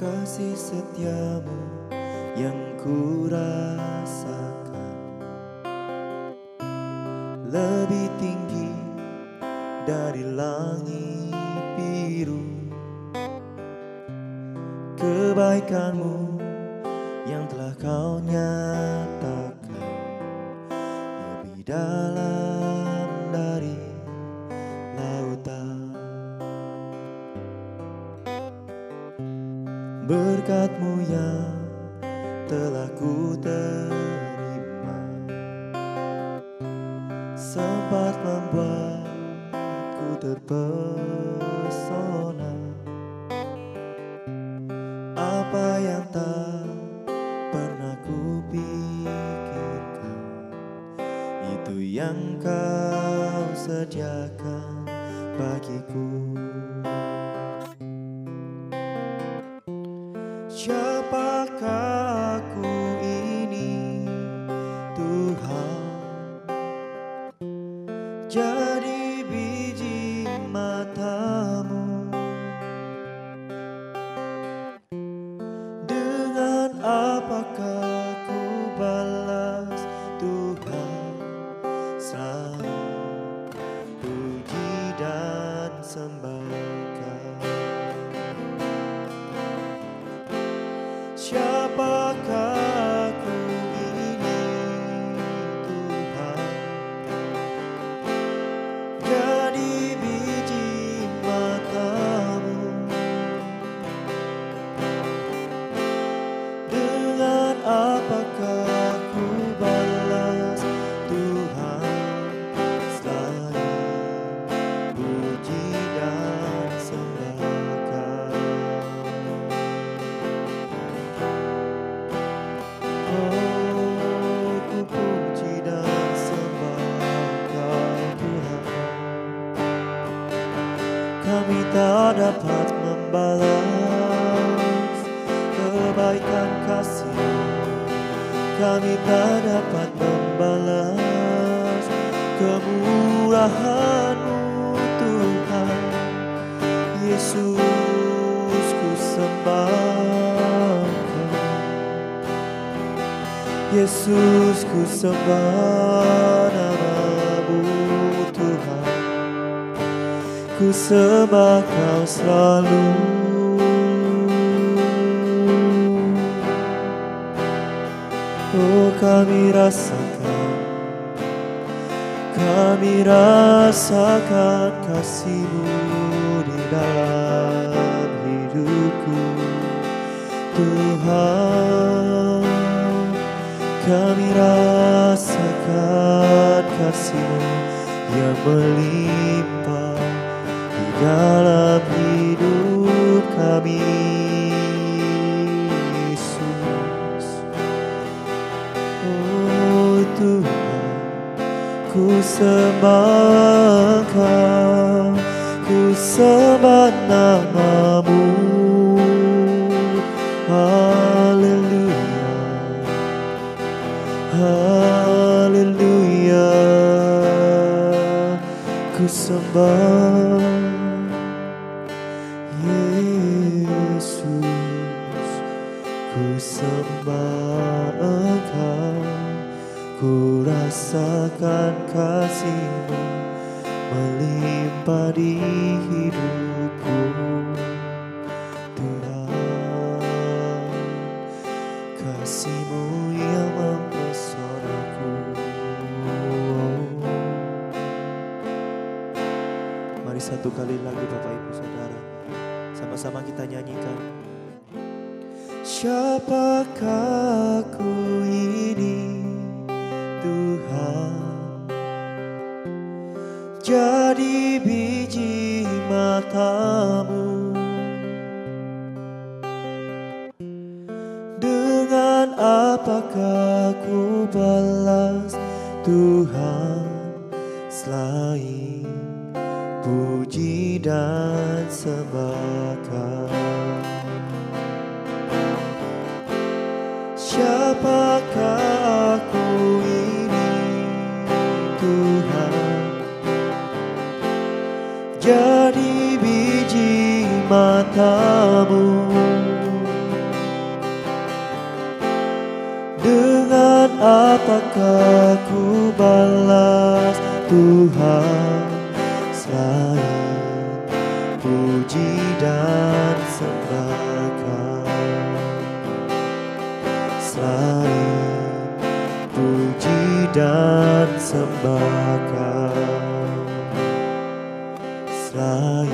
kasih setiamu yang ku rasakan lebih tinggi dari langit biru. Kebaikanmu yang telah kau nyatakan lebih dalam dari lautan. Berkat-Mu yang telah ku terima sempat membuatku terpesona. Apa yang tak pernah ku pikirkan, itu yang kau sediakan bagiku. Siapakah aku ini, Tuhan? Jadi biji mata-Mu. Dengan apakah ku balas, Tuhan? Selain puji dan sembah. Siapakah aku ini, Tuhan? Jadi biji mata-Mu. Dengan apakah ku balas, Tuhan? Selain puji dan sembah. Kami tak dapat membalas kebaikan kasih-Mu. Kami tak dapat membalas kemurahan-Mu, Tuhan. Yesus, ku sembah Kau. Yesus, ku sembah nama-Mu, Tuhan. Ku sembah Kau selalu. Oh, kami rasakan kasih-Mu di dalam hidupku, Tuhan. Kami rasakan kasih-Mu yang melimpah dalam hidup kami, Yesus. Oh Tuhan, ku sembah Kau, ku sembah nama-Mu. Haleluya, haleluya. Ku sembah Yesus, ku sembah Engkau. Ku rasakan kasih-Mu melimpah di hidupku, Tuhan. Kasih-Mu yang mempesonaku. Mari satu kali lagi Bapak Ibu Saudara, sama-sama kita nyanyikan. Siapakah aku ini, Tuhan? Jadi biji mata-Mu. Dengan apakah ku balas, Tuhan, selain puji dan sembah Kau. Siapakah aku ini, Tuhan? Jadi biji mata-Mu. apakah ku balas Tuhan selain puji dan sembah Kau, selain puji dan sembah Kau, selain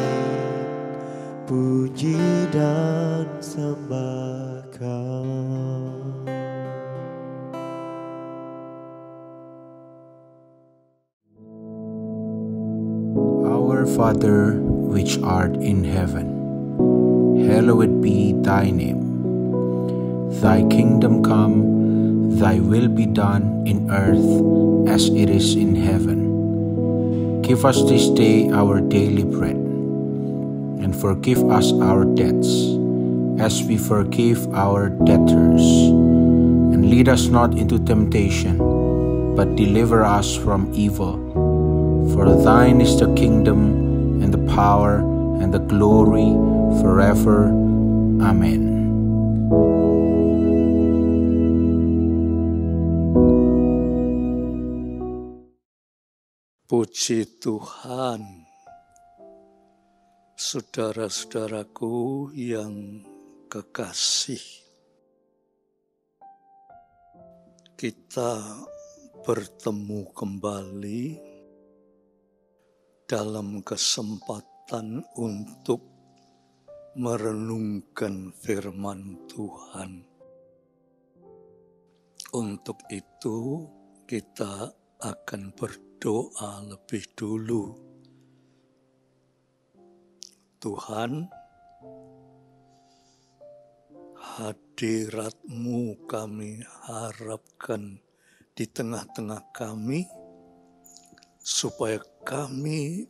puji dan sembah Kau. Our Father, which art in heaven, hallowed be thy name. Thy kingdom come, thy will be done in earth as it is in heaven. Give us this day our daily bread, and forgive us our debts, as we forgive our debtors. And lead us not into temptation, but deliver us from evil. For thine is the kingdom, and the power, and the glory, forever. Amen. Puji Tuhan, saudara-saudaraku yang kekasih. Kita bertemu kembali dalam kesempatan untuk merenungkan firman Tuhan. Untuk itu kita akan berdoa lebih dulu. Tuhan, hadirat-Mu kami harapkan di tengah-tengah kami, supaya kami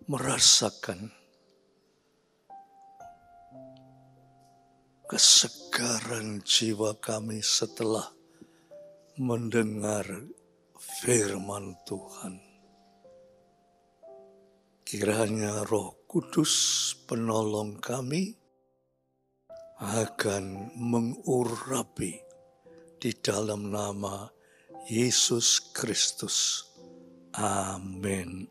merasakan kesegaran jiwa kami setelah mendengar firman Tuhan. Kiranya Roh Kudus penolong kami akan mengurapi di dalam nama Yesus Kristus. Amin.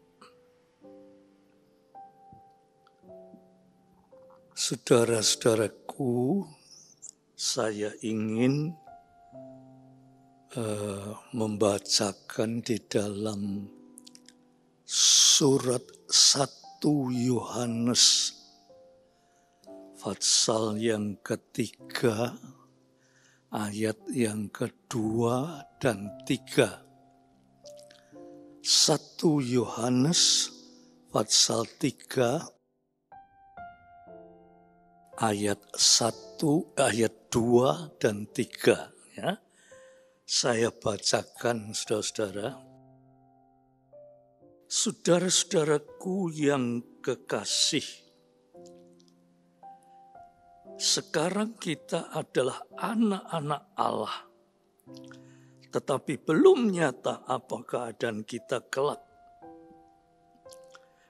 Saudara-saudaraku, saya ingin membacakan di dalam surat 1 Yohanes pasal yang ketiga, ayat yang kedua dan 3. 1 Yohanes pasal 3 ayat 1, ayat 2 dan 3 ya. Saya bacakan saudara-saudara. Saudara-saudaraku yang kekasih, sekarang kita adalah anak-anak Allah, tetapi belum nyata apa keadaan kita kelak.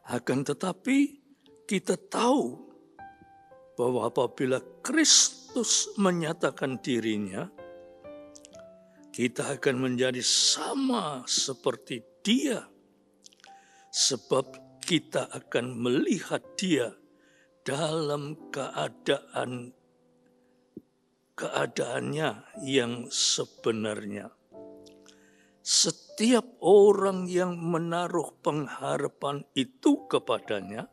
Akan tetapi kita tahu bahwa apabila Kristus menyatakan dirinya, kita akan menjadi sama seperti Dia, sebab kita akan melihat Dia dalam keadaannya yang sebenarnya. Setiap orang yang menaruh pengharapan itu kepadanya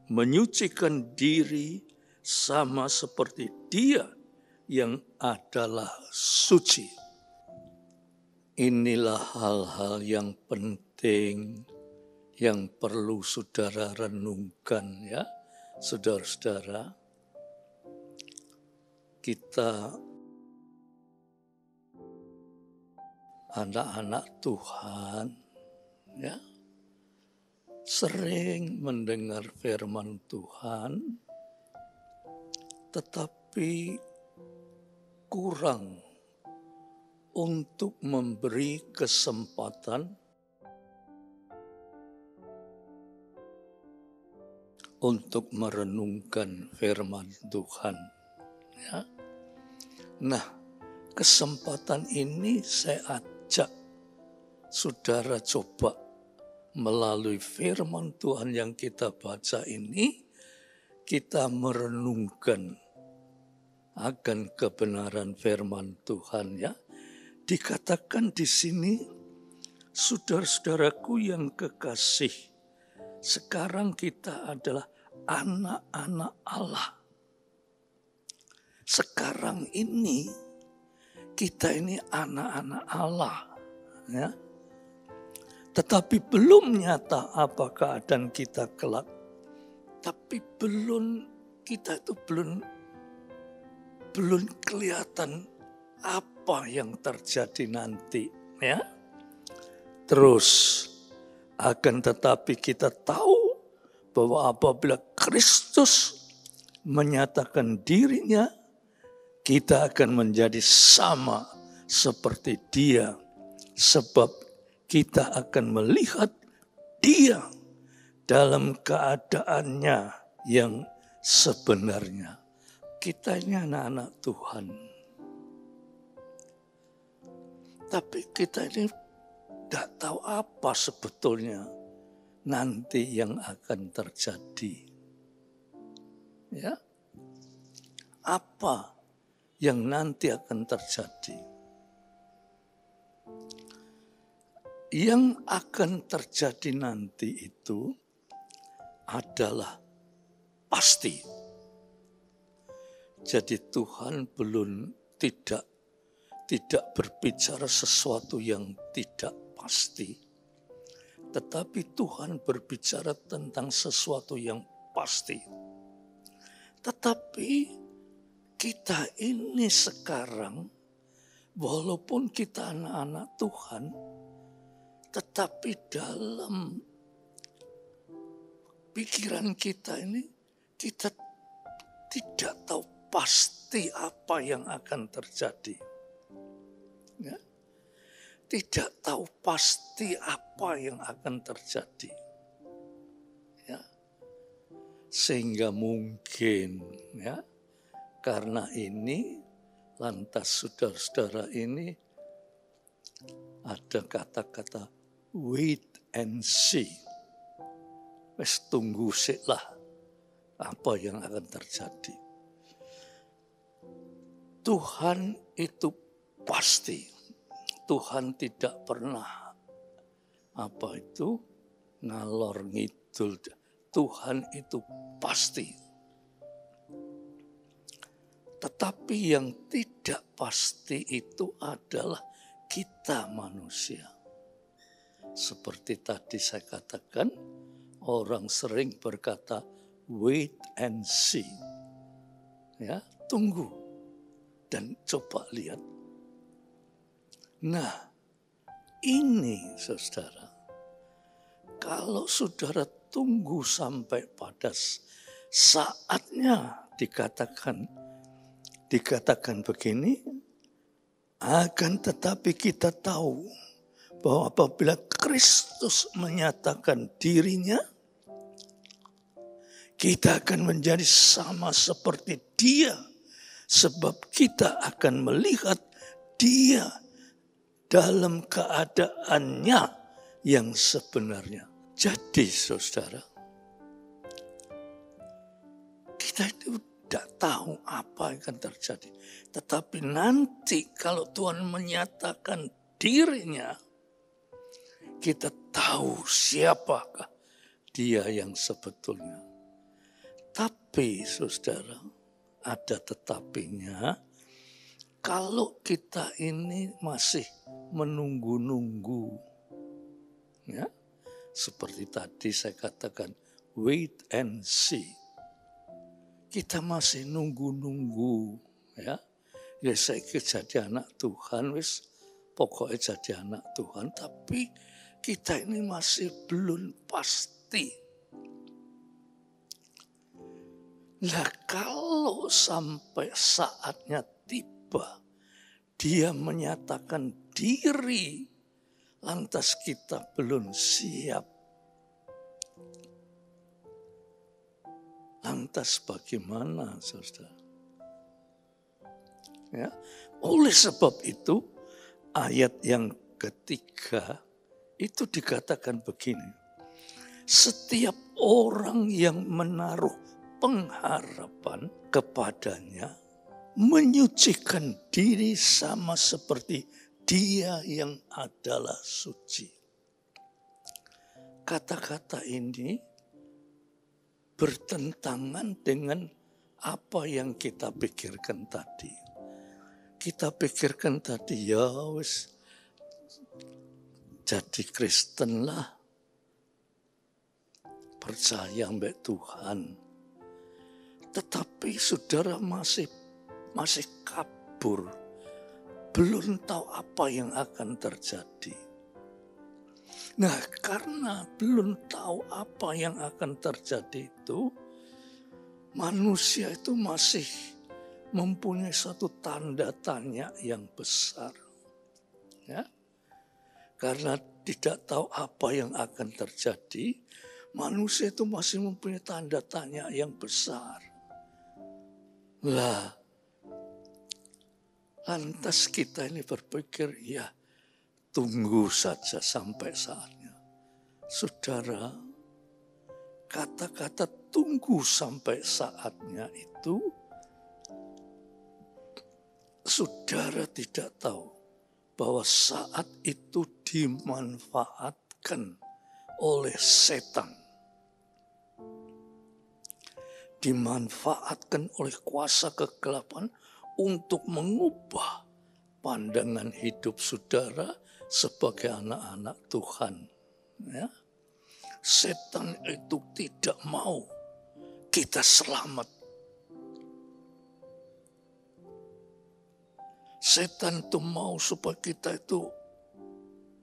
menyucikan diri sama seperti Dia yang adalah suci. Inilah hal-hal yang penting yang perlu saudara renungkan ya, saudara-saudara. Kita anak-anak Tuhan ya, sering mendengar firman Tuhan, tetapi kurang untuk memberi kesempatan untuk merenungkan firman Tuhan. Ya. Nah, kesempatan ini saya ajak saudara coba melalui firman Tuhan yang kita baca ini, kita merenungkan akan kebenaran firman Tuhan ya. Dikatakan di sini, saudara-saudaraku yang kekasih, sekarang kita adalah anak-anak Allah. Sekarang ini kita ini anak-anak Allah ya. Tetapi belum nyata apa keadaan kita kelak. Tapi kita itu belum kelihatan apa yang terjadi nanti ya. Terus akan tetapi kita tahu bahwa apabila Kristus menyatakan dirinya, kita akan menjadi sama seperti Dia, sebab kita akan melihat Dia dalam keadaannya yang sebenarnya. Kita ini anak-anak Tuhan. Tapi kita ini tidak tahu apa sebetulnya nanti yang akan terjadi. Ya, apa yang nanti akan terjadi? Yang akan terjadi nanti itu adalah pasti. Jadi Tuhan belum tidak berbicara sesuatu yang tidak pasti. Tetapi Tuhan berbicara tentang sesuatu yang pasti. Tetapi kita ini sekarang, walaupun kita anak-anak Tuhan, tetapi dalam pikiran kita ini, kita tidak tahu pasti apa yang akan terjadi. Ya? Tidak tahu pasti apa yang akan terjadi. Ya? Sehingga mungkin, ya, karena ini, lantas saudara-saudara ini ada kata-kata wait and see. Wes tunggu siklah apa yang akan terjadi. Tuhan itu pasti. Tuhan tidak pernah ngalor ngidul. Tuhan itu pasti. Tetapi yang tidak pasti itu adalah kita manusia. Seperti tadi saya katakan, orang sering berkata wait and see. Ya, tunggu dan coba lihat. Nah, ini saudara, kalau saudara tunggu sampai pada saatnya dikatakan begini, akan tetapi kita tahu bahwa apabila Kristus menyatakan dirinya, kita akan menjadi sama seperti Dia, sebab kita akan melihat Dia dalam keadaannya yang sebenarnya. Jadi saudara, kita itu tidak tahu apa yang akan terjadi. Tetapi nanti kalau Tuhan menyatakan dirinya, kita tahu siapakah Dia yang sebetulnya. Tapi saudara, ada tetapinya. Kalau kita ini masih menunggu-nunggu, ya, seperti tadi saya katakan, wait and see. Kita masih nunggu-nunggu, ya. Ya saya jadi anak Tuhan, wis pokoknya jadi anak Tuhan. Tapi kita ini masih belum pasti. Nah kalau sampai saatnya tiba, Dia menyatakan diri, lantas kita belum siap. Lantas bagaimana, saudara? Ya. Oleh sebab itu, ayat yang ketiga itu dikatakan begini. Setiap orang yang menaruh pengharapan kepadanya menyucikan diri sama seperti Dia yang adalah suci. Kata-kata ini bertentangan dengan apa yang kita pikirkan tadi. Kita pikirkan tadi, ya wis jadi Kristen lah, percaya mbak Tuhan. Tetapi saudara masih kabur, belum tahu apa yang akan terjadi. Nah, karena belum tahu apa yang akan terjadi itu, manusia itu masih mempunyai satu tanda tanya yang besar. Ya. Karena tidak tahu apa yang akan terjadi, manusia itu masih mempunyai tanda tanya yang besar. Lah, lantas kita ini berpikir, ya tunggu saja sampai saatnya. Saudara, kata-kata tunggu sampai saatnya itu, saudara tidak tahu bahwa saat itu dimanfaatkan oleh setan. Dimanfaatkan oleh kuasa kegelapan untuk mengubah pandangan hidup saudara sebagai anak-anak Tuhan. Ya. Setan itu tidak mau kita selamat. Setan itu mau supaya kita itu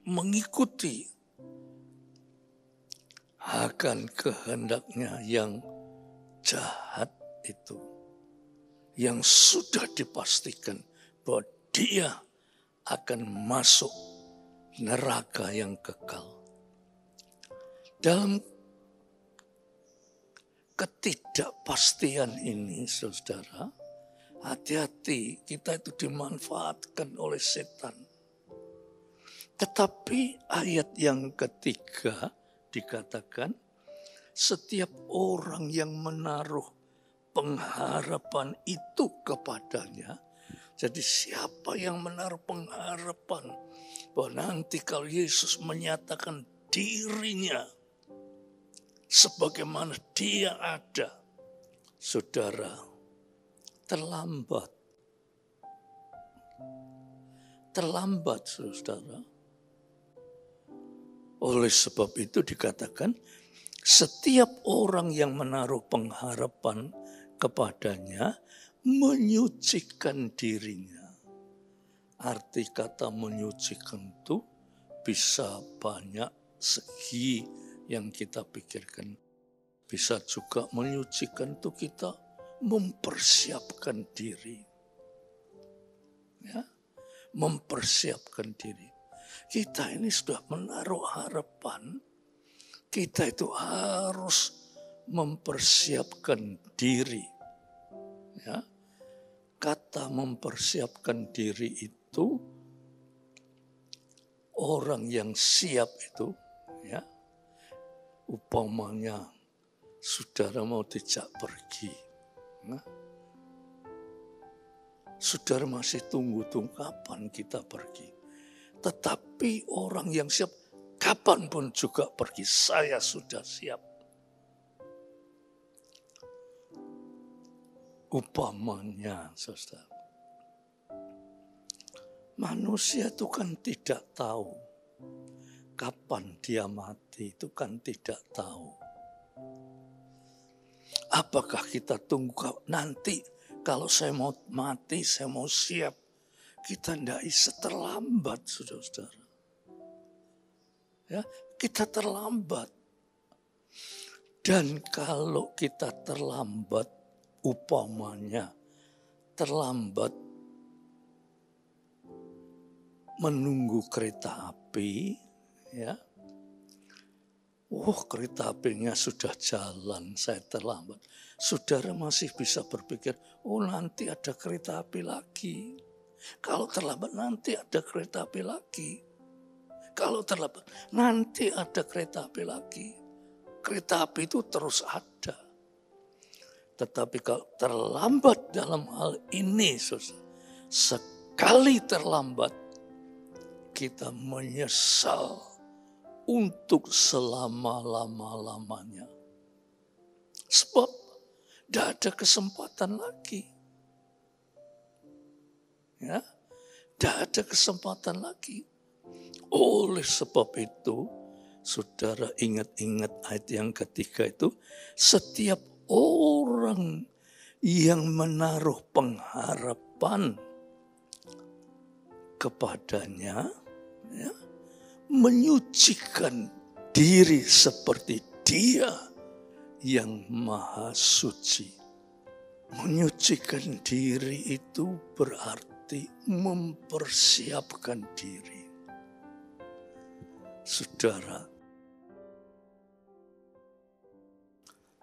mengikuti akan kehendaknya yang jahat itu. Yang sudah dipastikan bahwa dia akan masuk neraka yang kekal. Dalam ketidakpastian ini, saudara, hati-hati, kita itu dimanfaatkan oleh setan. Tetapi ayat yang ketiga dikatakan, setiap orang yang menaruh pengharapan itu kepadanya. Jadi siapa yang menaruh pengharapan bahwa nanti kalau Yesus menyatakan dirinya sebagaimana dia ada, saudara, terlambat. Terlambat, saudara. Oleh sebab itu dikatakan, setiap orang yang menaruh pengharapan kepadanya menyucikan dirinya. Arti kata menyucikan itu bisa banyak segi yang kita pikirkan. Bisa juga menyucikan itu kita mempersiapkan diri. Ya, mempersiapkan diri. Kita ini sudah menaruh harapan, kita itu harus mempersiapkan diri. Ya. Kata mempersiapkan diri itu, orang yang siap itu, ya, umpamanya saudara mau dijak pergi. Nah, saudara masih tunggu kapan kita pergi. Tetapi orang yang siap, kapanpun juga pergi, saya sudah siap. Umpamanya, saudara, manusia itu kan tidak tahu kapan dia mati, itu kan tidak tahu. Apakah kita tunggu nanti kalau saya mau mati, saya mau siap. Kita tidak bisa, terlambat, saudara-saudara. Ya, kita terlambat. Dan kalau kita terlambat, umpamanya terlambat menunggu kereta api, ya, Kereta apinya sudah jalan, saya terlambat. Saudara masih bisa berpikir, nanti ada kereta api lagi. Kalau terlambat nanti ada kereta api lagi. Kalau terlambat nanti ada kereta api lagi. Kereta api itu terus ada. Tetapi kalau terlambat dalam hal ini, saudara, sekali terlambat, kita menyesal untuk selama-lama-lamanya. Sebab tidak ada kesempatan lagi. Ya, tidak ada kesempatan lagi. Oleh sebab itu, saudara ingat-ingat ayat yang ketiga itu, setiap orang yang menaruh pengharapan kepadanya, ya, menyucikan diri seperti Dia yang Maha Suci. Menyucikan diri itu berarti mempersiapkan diri. Saudara,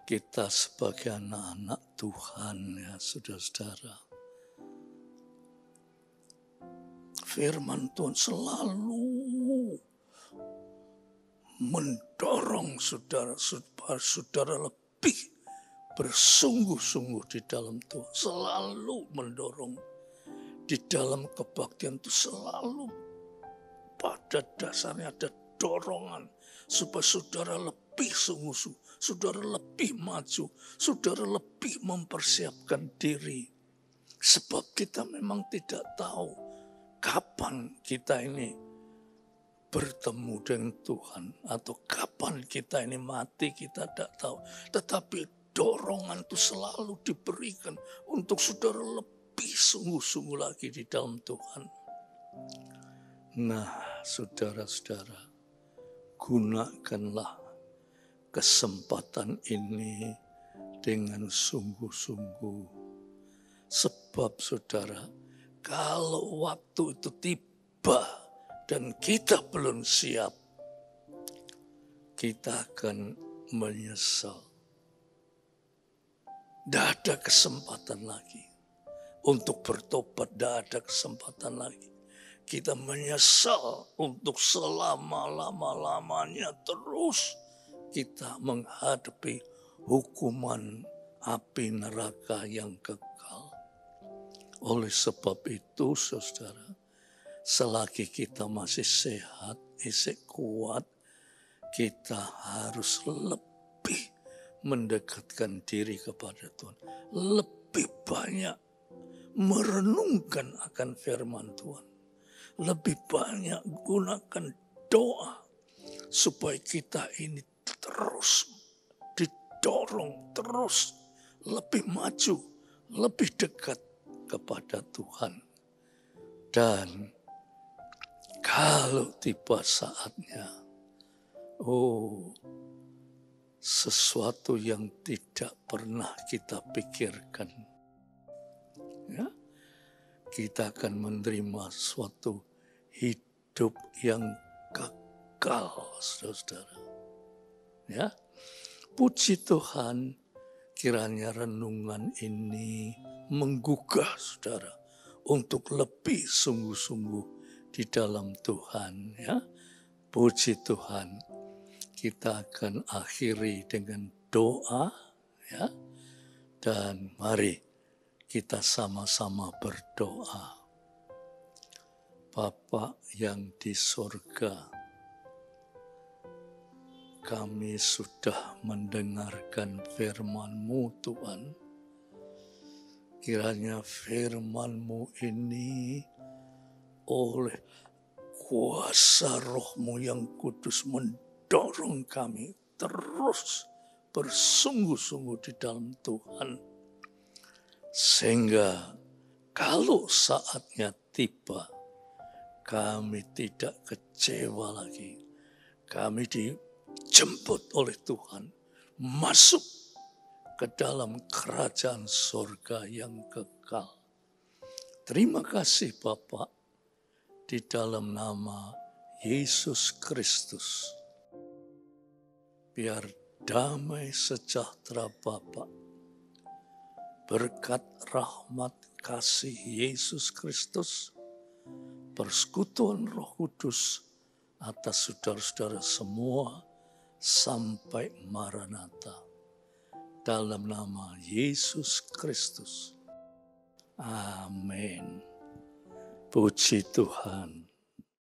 kita sebagai anak-anak Tuhan, ya saudara-saudara, firman Tuhan selalu mendorong saudara supaya saudara lebih bersungguh-sungguh di dalam Tuhan. Selalu mendorong di dalam kebaktian itu, selalu pada dasarnya ada dorongan supaya saudara lebih sungguh-sungguh, saudara lebih maju, saudara lebih mempersiapkan diri. Sebab kita memang tidak tahu kapan kita ini bertemu dengan Tuhan, atau kapan kita ini mati, kita tidak tahu. Tetapi dorongan itu selalu diberikan untuk saudara lebih sungguh-sungguh lagi di dalam Tuhan. Nah, saudara-saudara, gunakanlah kesempatan ini dengan sungguh-sungguh. Sebab saudara, kalau waktu itu tiba dan kita belum siap, kita akan menyesal. Tidak ada kesempatan lagi untuk bertobat, tidak ada kesempatan lagi. Kita menyesal untuk selama-lama-lamanya terus kita menghadapi hukuman api neraka yang kekal. Oleh sebab itu, saudara, selagi kita masih sehat, masih kuat, kita harus lebih mendekatkan diri kepada Tuhan. Lebih banyak merenungkan akan firman Tuhan. Lebih banyak gunakan doa supaya kita ini terus didorong, terus lebih maju, lebih dekat kepada Tuhan. Dan kalau tiba saatnya, sesuatu yang tidak pernah kita pikirkan, ya, kita akan menerima suatu hidup yang kekal, saudara. Ya, puji Tuhan, kiranya renungan ini menggugah saudara untuk lebih sungguh-sungguh di dalam Tuhan, ya. Puji Tuhan. Kita akan akhiri dengan doa, ya. Dan mari kita sama-sama berdoa. Bapa yang di surga, kami sudah mendengarkan firman-Mu, Tuhan. Kiranya firman-Mu ini oleh kuasa Roh-Mu yang kudus mendorong kami terus bersungguh-sungguh di dalam Tuhan. Sehingga kalau saatnya tiba, kami tidak kecewa lagi. Kami dijemput oleh Tuhan masuk ke dalam kerajaan surga yang kekal. Terima kasih Bapa, di dalam nama Yesus Kristus biar damai sejahtera Bapa, berkat rahmat kasih Yesus Kristus, persekutuan Roh Kudus atas saudara-saudara semua sampai Maranatha. Dalam nama Yesus Kristus. Amin. Puji Tuhan.